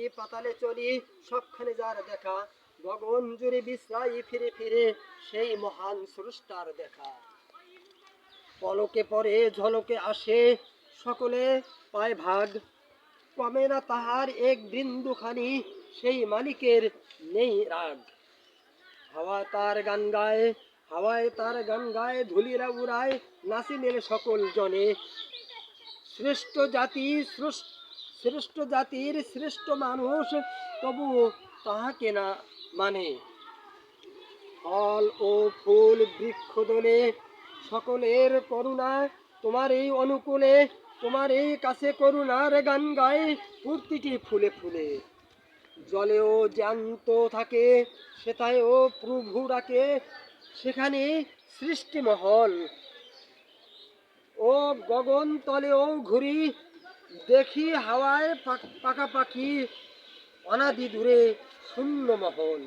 পাতালে চলি, সবখানে যার দেখা, গগন জুড়ে বিশ্রাই ফিরে ফিরে, সেই মহান স্রষ্টার দেখা। পলকে পরে ঝলকে আসে, সকলে পায় ভাগ, কমে না তাহার এক বিন্দুখানি, সেই মালিকের নেই রাগ। হাওয়া তার গান গায়, হাওয়ায় তার গান গায়, ধুলিরা উড়ায়, নাচিলের সকল জনে। শ্রেষ্ঠ জাতি শ্রেষ্ঠ জাতির শ্রেষ্ঠ মানুষ, তবু তাহাকে না মানে। ফল ও ফুল বৃক্ষদলে, সকলের করুণা তোমার এই অনুকূলে, তোমার এই কাছে করুণার গান গায় প্রতিটি ফুলে ফুলে। জলেও জ্যান্ত থাকে, সেটাও প্রভু ডাকে, সেখানে সৃষ্টিমহল। ও গগন তলেও ঘুরি, দেখি হাওয়ায় পাকা পাখি, অনাদি দূরে শূন্য মহল।